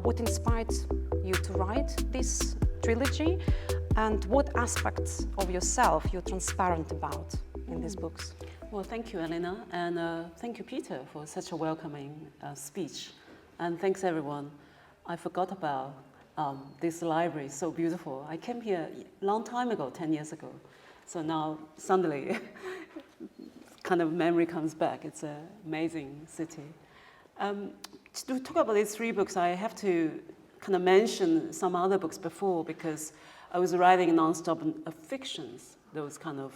what inspired you to write this trilogy, and what aspects of yourself you're transparent about in these books? Well, thank you, Elena, and thank you, Peter, for such a welcoming speech. And thanks, everyone. I forgot about this library, so beautiful. I came here a long time ago, 10 years ago. So now, suddenly, kind of memory comes back. It's an amazing city. To talk about these three books, I have to kind of mention some other books before, because I was writing non-stop fictions, those kind of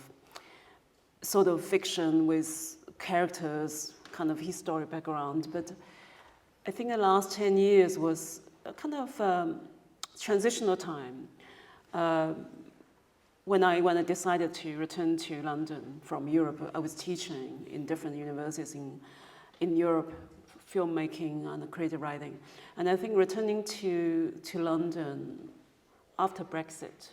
sort of fiction with characters, kind of historic background. But I think the last 10 years was a kind of transitional time. When I decided to return to London from Europe, I was teaching in different universities in Europe, filmmaking and creative writing. And I think returning to London after Brexit,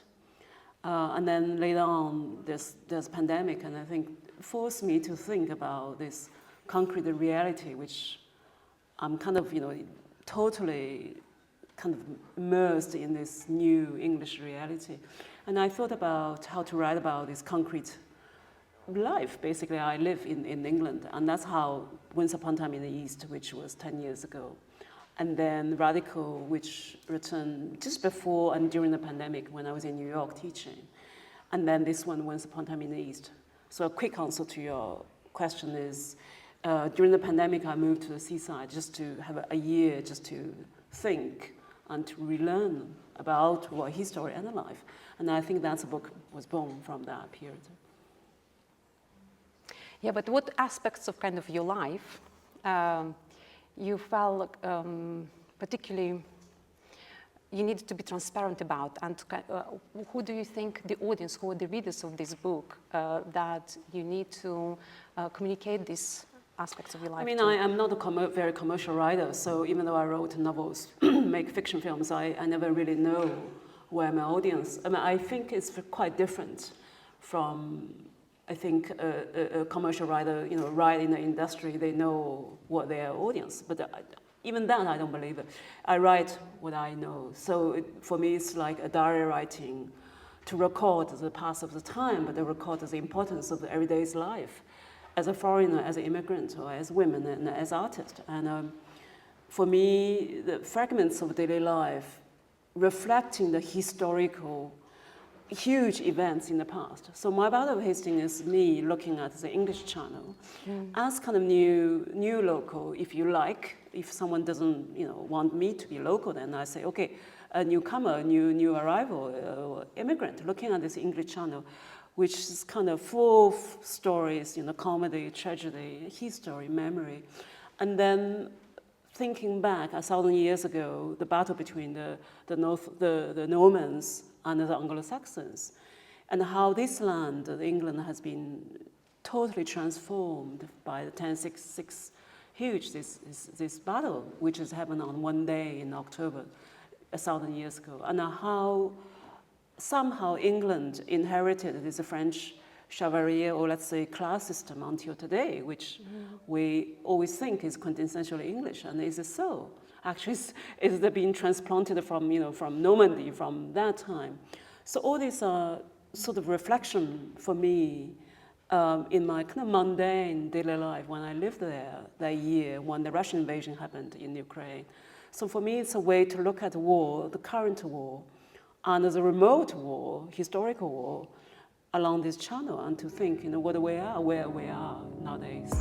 and then later on, there's pandemic, and I think forced me to think about this concrete reality, which I'm kind of, totally kind of immersed in this new English reality. And I thought about how to write about this concrete life. Basically, I live in England, and that's how Once Upon a Time in the East, which was 10 years ago. And then Radical, which returned just before and during the pandemic when I was in New York teaching. And then this one, Once Upon a Time in the East. So a quick answer to your question is, during the pandemic, I moved to the seaside just to have a year just to think and to relearn about what history and life. And I think that's a book was born from that period. Yeah, but what aspects of kind of your life you felt particularly you needed to be transparent about, and who do you think the audience, who are the readers of this book, that you need to communicate these aspects of your life? I mean, to? I am not a very commercial writer, so even though I wrote novels, make fiction films, I never really know where my audience. I mean, I think it's quite different from, I think, a commercial writer, right in the industry, they know what their audience, but even then I don't believe it. I write what I know. So for me, it's like a diary writing to record the past of the time, but to record the importance of the everyday's life as a foreigner, as an immigrant, or as women, and as artists. And for me, the fragments of daily life reflecting the historical huge events in the past. So My Battle of Hastings is me looking at the English Channel as kind of new local, if you like. If someone doesn't, want me to be local, then I say, okay, a newcomer, new arrival, immigrant, looking at this English Channel, which is kind of full of stories, comedy, tragedy, history, memory, and then thinking back 1,000 years ago, the battle between the Normans and the Anglo-Saxons, and how this land, England, has been totally transformed by the 1066 huge, this battle, which has happened on one day in October 1,000 years ago, and how somehow England inherited this French chivalry, or let's say class system until today, which we always think is quintessentially English, and is it so? Actually, is being transplanted from, from Normandy, from that time. So all these are sort of reflection for me in my kind of mundane daily life when I lived there that year when the Russian invasion happened in Ukraine. So for me, it's a way to look at the war, the current war, and the remote war, historical war, along this channel, and to think, what we are, where we are nowadays.